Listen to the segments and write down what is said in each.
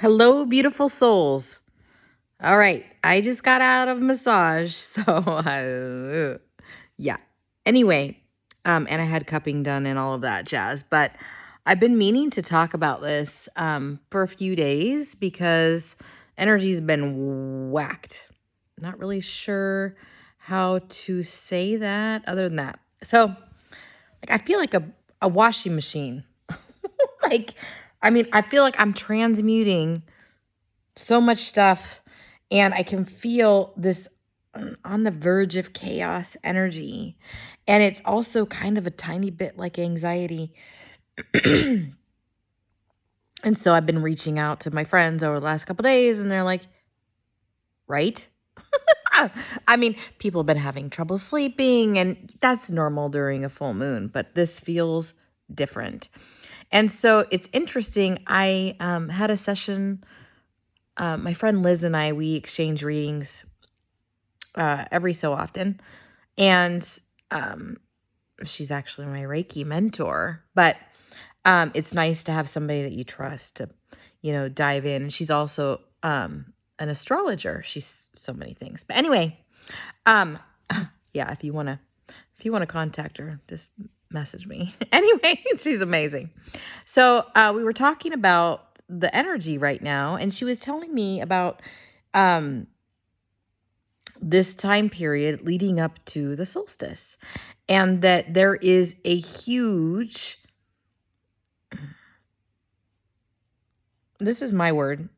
Hello, beautiful souls. All right, I just got out of massage, so yeah. Anyway, and I had cupping done and all of that jazz, but I've been meaning to talk about this for a few days because energy's been whacked. Not really sure how to say that other than that. So, I feel like a washing machine. like, I feel like I'm transmuting so much stuff, and I can feel this on the verge of chaos energy. And it's also kind of a tiny bit like anxiety. And so I've been reaching out to my friends over the last couple days, and they're like, right? People have been having trouble sleeping, and that's normal during a full moon, but this feels different. And so it's interesting. I had a session. My friend Liz and we exchange readings every so often. And she's actually my Reiki mentor. But it's nice to have somebody that you trust to, dive in. And she's also an astrologer. She's so many things. But anyway, yeah, if you want to contact her, just message me. Anyway, she's amazing. So we were talking about the energy right now, and she was telling me about this time period leading up to the solstice, and that there is a huge, this is my word,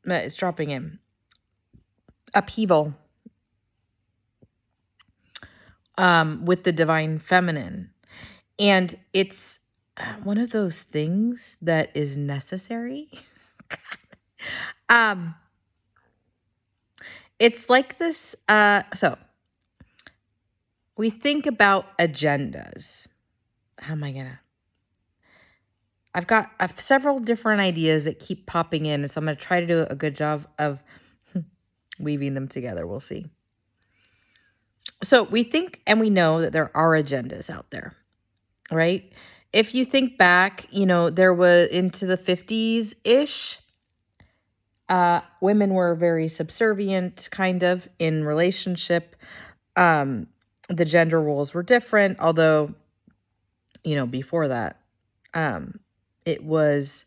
it's dropping in, upheaval with the divine feminine. And it's one of those things that is necessary. It's like this. So we think about agendas. How am I gonna? I've got several different ideas that keep popping in, and so I'm gonna try to do a good job of weaving them together. We'll see. So we think and we know that there are agendas out there, right? If you think back, there was into the 50s-ish, women were very subservient, kind of, in relationship. The gender roles were different, although, before that, it was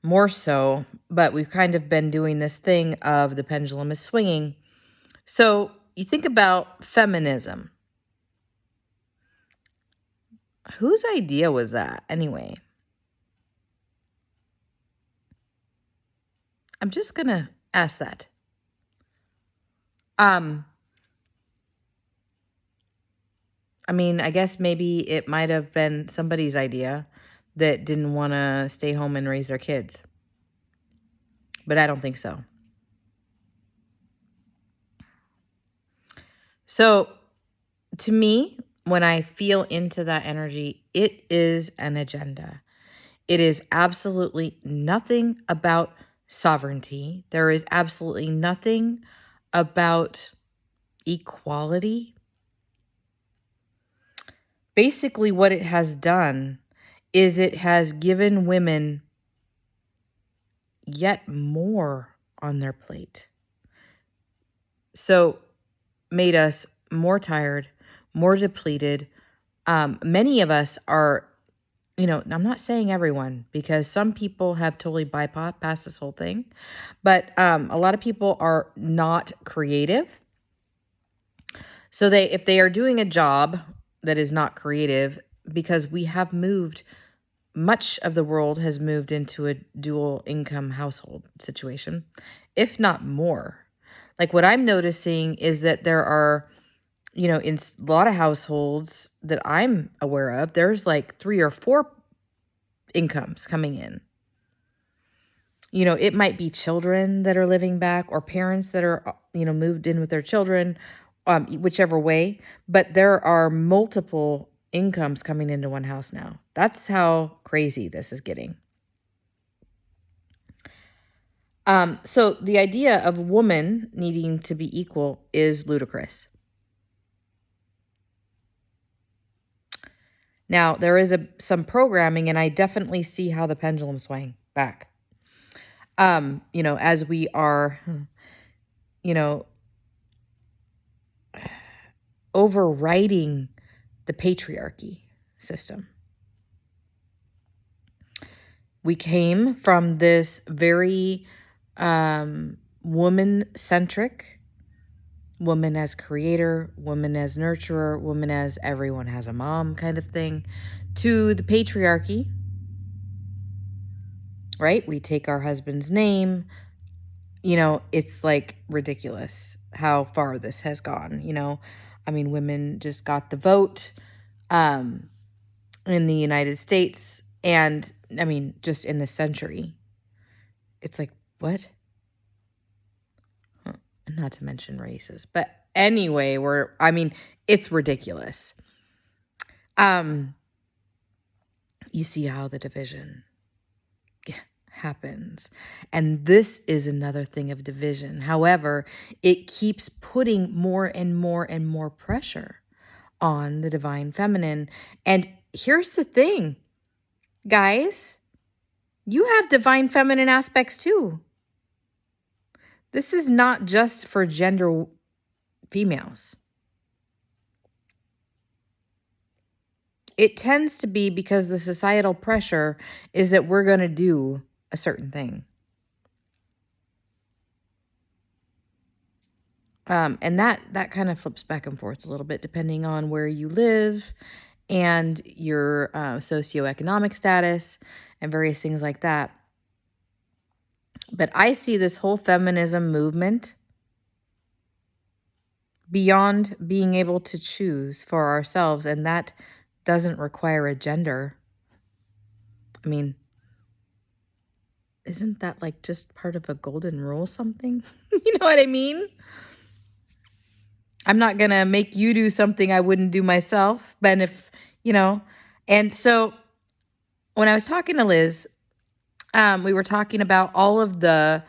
more so, but we've kind of been doing this thing of the pendulum is swinging. So you think about feminism. Whose idea was that anyway? I'm just going to ask that. I guess maybe it might have been somebody's idea that didn't want to stay home and raise their kids. But I don't think so. So to me, when I feel into that energy, it is an agenda. It is absolutely nothing about sovereignty. There is absolutely nothing about equality. Basically, what it has done is it has given women yet more on their plate. So made us more tired, more depleted. Many of us are, I'm not saying everyone, because some people have totally bypassed this whole thing, but a lot of people are not creative. So if they are doing a job that is not creative, because we have moved, much of the world has moved into a dual income household situation, if not more. Like what I'm noticing is that there are, in a lot of households that I'm aware of, there's like 3 or 4 incomes coming in. It might be children that are living back, or parents that are, moved in with their children, whichever way. But there are multiple incomes coming into one house now. That's how crazy this is getting. So the idea of woman needing to be equal is ludicrous. Now, there is some programming, and I definitely see how the pendulum swang back. as we are, you know, overriding the patriarchy system. We came from this very woman-centric, woman as creator, woman as nurturer, woman as everyone has a mom kind of thing, to the patriarchy, right? We take our husband's name. It's like ridiculous how far this has gone. Women just got the vote in the United States, and just in this century. It's like, what? Huh. Not to mention races. But anyway, it's ridiculous. You see how the division happens. And this is another thing of division. However, it keeps putting more and more and more pressure on the divine feminine. And here's the thing, guys, you have divine feminine aspects too. This is not just for gender females. It tends to be because the societal pressure is that we're going to do a certain thing. And that kind of flips back and forth a little bit depending on where you live and your socioeconomic status and various things like that. But I see this whole feminism movement beyond being able to choose for ourselves, and that doesn't require a gender. Isn't that like just part of a golden rule something? You know what I mean? I'm not going to make you do something I wouldn't do myself. But and so when I was talking to Liz, we were talking about all of the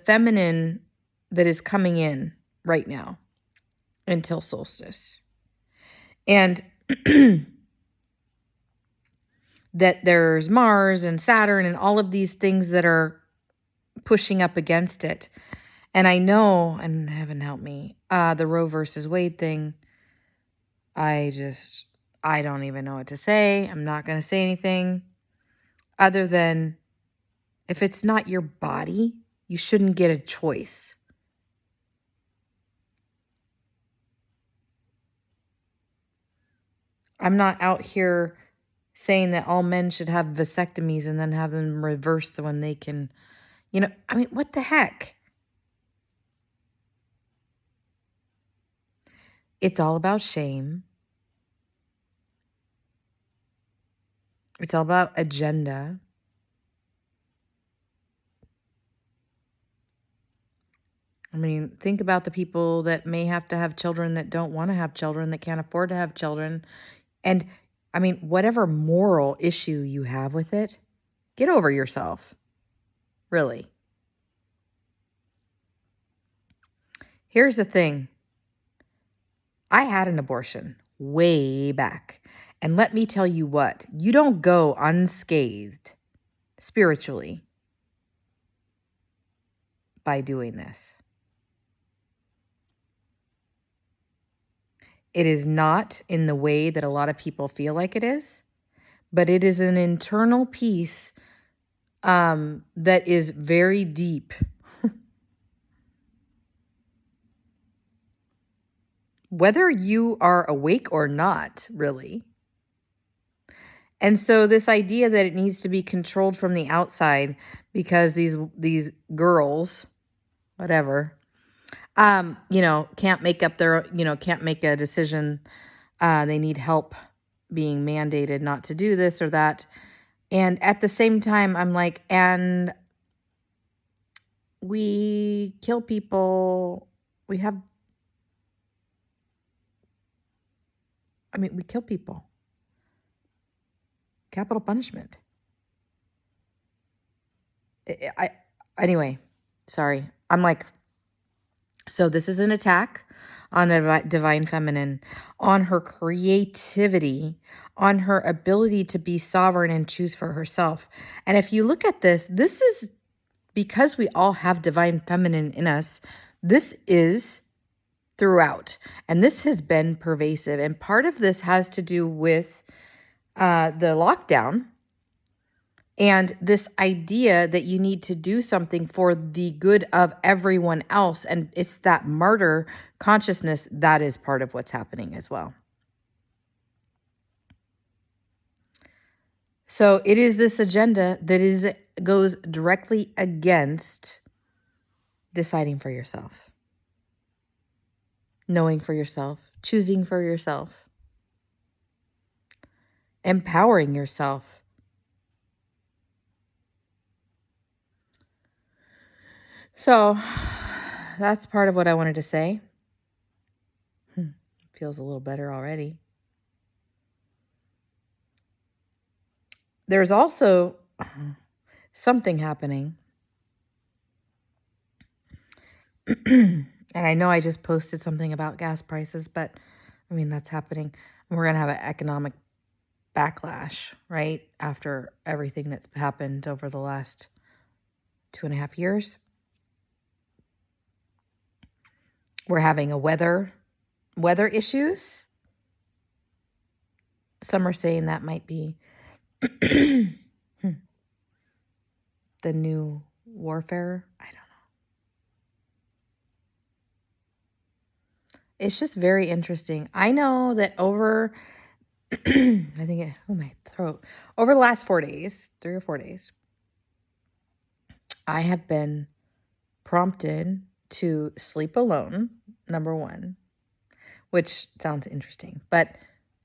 feminine that is coming in right now until solstice. And that there's Mars and Saturn and all of these things that are pushing up against it. And I know, and heaven help me, the Roe versus Wade thing, I don't even know what to say. I'm not going to say anything other than if it's not your body, you shouldn't get a choice. I'm not out here saying that all men should have vasectomies and then have them reversed when they can, what the heck? It's all about shame. It's all about agenda. Think about the people that may have to have children that don't want to have children, that can't afford to have children. And whatever moral issue you have with it, get over yourself. Really. Here's the thing. I had an abortion way back. And let me tell you what, you don't go unscathed spiritually by doing this. It is not in the way that a lot of people feel like it is, but it is an internal peace that is very deep. Whether you are awake or not, really. And so this idea that it needs to be controlled from the outside because these girls, whatever, can't make up their, can't make a decision. They need help being mandated not to do this or that. And at the same time, I'm like, and we kill people. We kill people. Capital punishment. Anyway, sorry. I'm like, so this is an attack on the divine feminine, on her creativity, on her ability to be sovereign and choose for herself. And if you look at this is because we all have divine feminine in us, this is throughout. And this has been pervasive. And part of this has to do with the lockdown and this idea that you need to do something for the good of everyone else. And it's that martyr consciousness that is part of what's happening as well. So it is this agenda that goes directly against deciding for yourself, knowing for yourself, choosing for yourself, empowering yourself. So that's part of what I wanted to say. Feels a little better already. There's also something happening. And I know I just posted something about gas prices, but I mean, that's happening. We're going to have an economic backlash, right? After everything that's happened over the last 2.5 years. We're having weather issues. Some are saying that might be the new warfare. I don't know. It's just very interesting. I know that over, my throat. Over the last 4 days, 3 or 4 days, I have been prompted to sleep alone, number one, which sounds interesting. But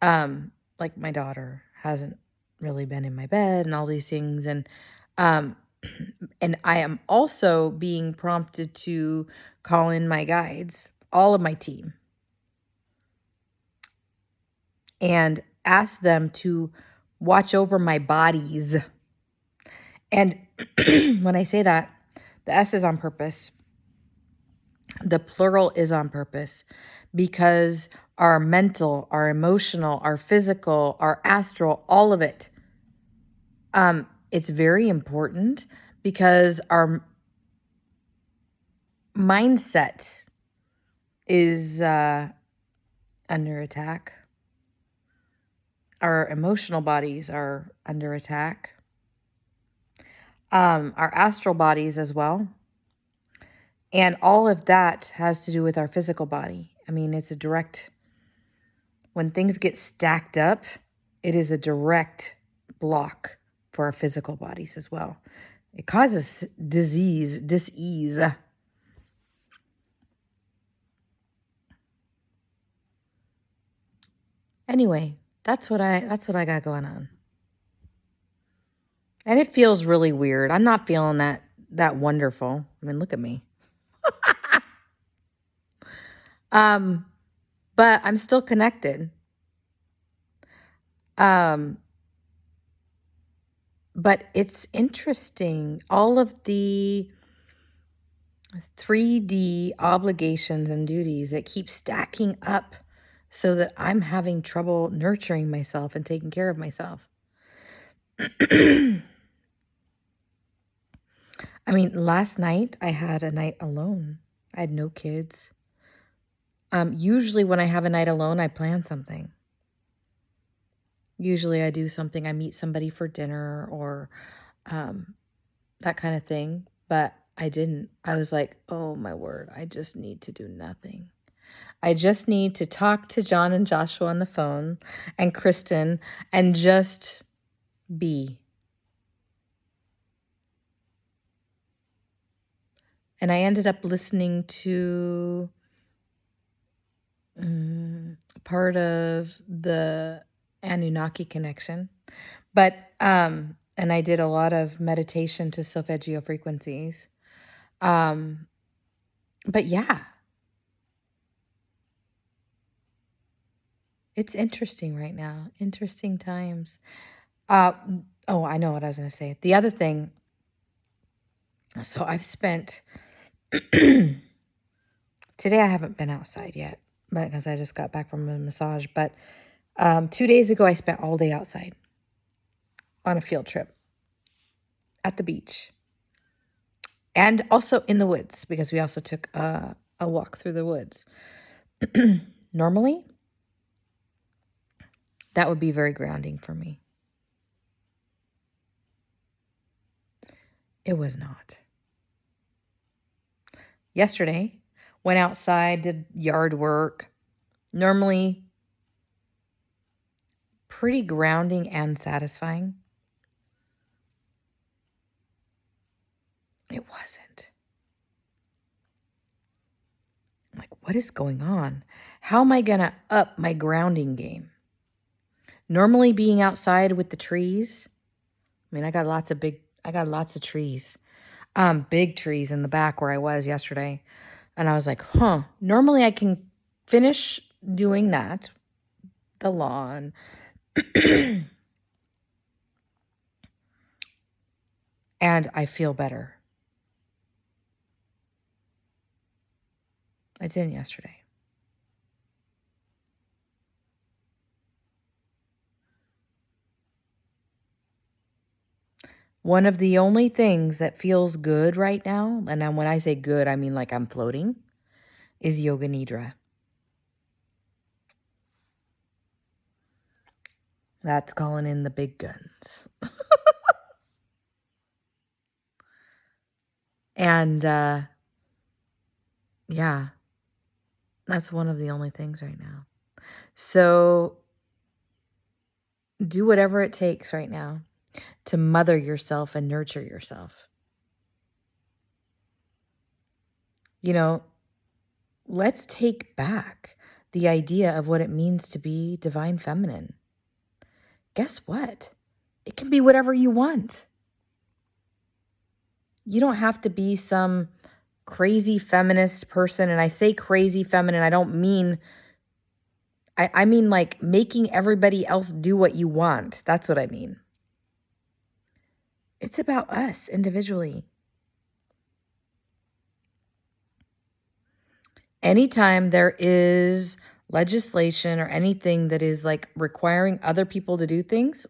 like my daughter hasn't really been in my bed and all these things. And I am also being prompted to call in my guides, all of my team, and ask them to watch over my bodies. And when I say that, the S is on purpose. The plural is on purpose because our mental, our emotional, our physical, our astral, all of it, it's very important because our mindset is under attack. Our emotional bodies are under attack. Our astral bodies as well. And all of that has to do with our physical body. I mean, it's a direct, when things get stacked up, it is a direct block for our physical bodies as well. It causes disease, dis-ease. Anyway, that's what I got going on. And it feels really weird. I'm not feeling that wonderful. I mean, look at me. But I'm still connected. But it's interesting. All of the 3D obligations and duties that keep stacking up so that I'm having trouble nurturing myself and taking care of myself. I mean, last night I had a night alone. I had no kids. Usually when I have a night alone, I plan something. Usually I do something. I meet somebody for dinner or that kind of thing. But I didn't. I was like, oh my word, I just need to do nothing. I just need to talk to John and Joshua on the phone and Kristen and just be. And I ended up listening to part of the Anunnaki connection. But, and I did a lot of meditation to solfeggio frequencies. But yeah, it's interesting right now. Interesting times. I know what I was going to say. The other thing, so I've spent, today I haven't been outside yet because I just got back from a massage. But 2 days ago, I spent all day outside on a field trip at the beach. And also in the woods, because we also took a walk through the woods. Normally, that would be very grounding for me. It was not. Yesterday, went outside, did yard work. Normally, pretty grounding and satisfying. It wasn't. I'm like, what is going on? How am I going to up my grounding game? Normally being outside with the trees. I mean, I got lots of trees. Big trees in the back where I was yesterday. And I was like, normally I can finish doing that, the lawn. And I feel better. I didn't yesterday. One of the only things that feels good right now, and then when I say good, I mean like I'm floating, is yoga nidra. That's calling in the big guns. And yeah, that's one of the only things right now. So do whatever it takes right now to mother yourself and nurture yourself. You know, let's take back the idea of what it means to be divine feminine. Guess what? It can be whatever you want. You don't have to be some crazy feminist person. And I say crazy feminine, I don't mean, I mean like making everybody else do what you want. That's what I mean. It's about us individually. Anytime there is legislation or anything that is like requiring other people to do things,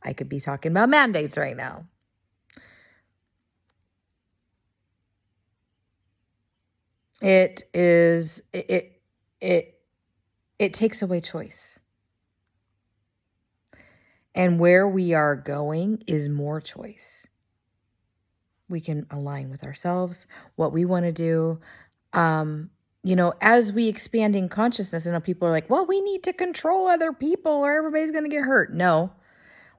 I could be talking about mandates right now. It takes away choice. And where we are going is more choice. We can align with ourselves, what we want to do. As we expand in consciousness, I know people are like, well, we need to control other people or everybody's going to get hurt. No,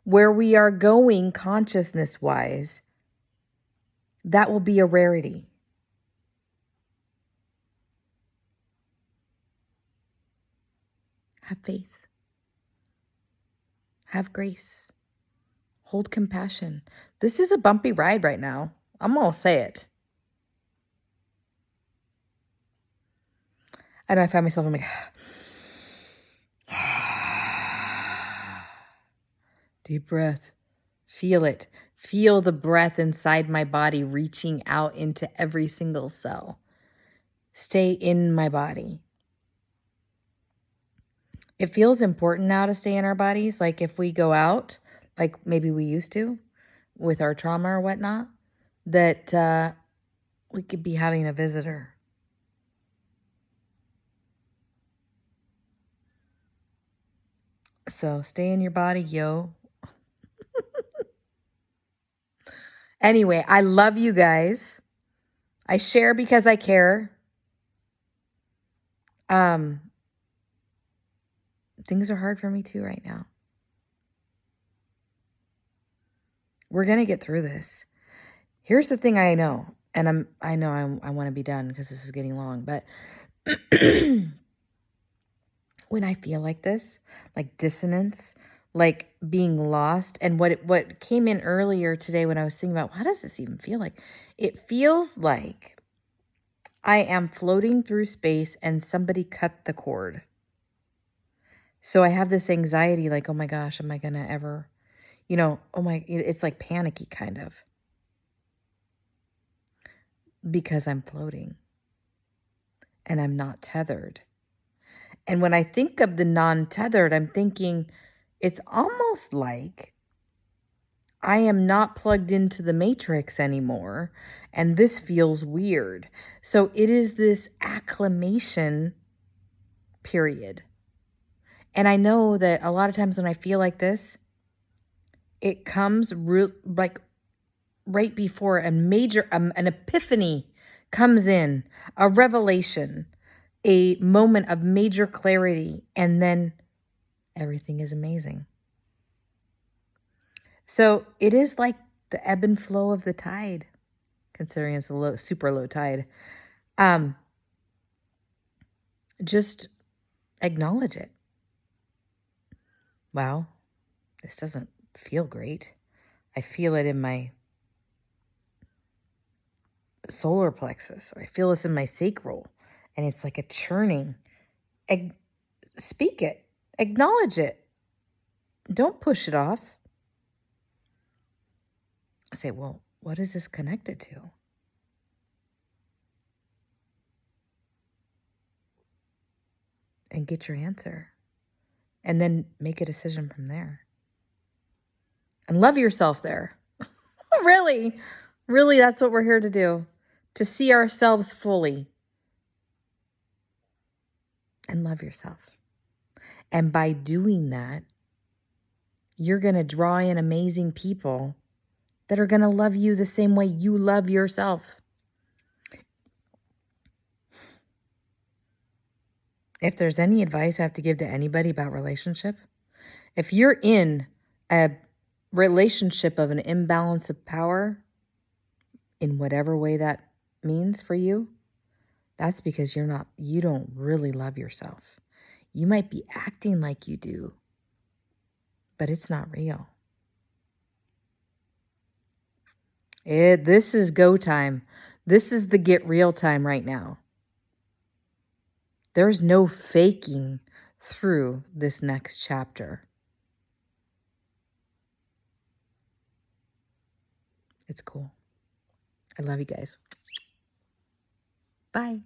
where we are going consciousness-wise, that will be a rarity. Have faith. Have grace. Hold compassion. This is a bumpy ride right now. I'm going to say it. I know I find myself, I'm like, deep breath. Feel it. Feel the breath inside my body reaching out into every single cell. Stay in my body. It feels important now to stay in our bodies. Like if we go out, like maybe we used to with our trauma or whatnot, that we could be having a visitor. So stay in your body, yo. Anyway, I love you guys. I share because I care. Things are hard for me too right now. We're going to get through this. Here's the thing I know, and I want to be done because this is getting long, but when I feel like this, like dissonance, like being lost, and what came in earlier today when I was thinking about, how does this even feel like? It feels like I am floating through space and somebody cut the cord. So I have this anxiety like, oh my gosh, am I going to ever, it's like panicky kind of. Because I'm floating and I'm not tethered. And when I think of the non-tethered, I'm thinking it's almost like I am not plugged into the matrix anymore, and this feels weird. So it is this acclimation period. And I know that a lot of times when I feel like this, it comes like right before a major, an epiphany comes in, a revelation, a moment of major clarity, and then everything is amazing. So it is like the ebb and flow of the tide, considering it's a super low tide. Just acknowledge it. Wow, this doesn't feel great. I feel it in my solar plexus, or I feel this in my sacral, and it's like a churning. Speak it, acknowledge it. Don't push it off. I say, well, what is this connected to? And get your answer. And then make a decision from there. And love yourself there. Really, really, that's what we're here to do. To see ourselves fully. And love yourself. And by doing that, you're going to draw in amazing people that are going to love you the same way you love yourself. If there's any advice I have to give to anybody about relationship, if you're in a relationship of an imbalance of power, in whatever way that means for you, that's because you don't really love yourself. You might be acting like you do, but it's not real. This is go time. This is the get real time right now. There's no faking through this next chapter. It's cool. I love you guys. Bye.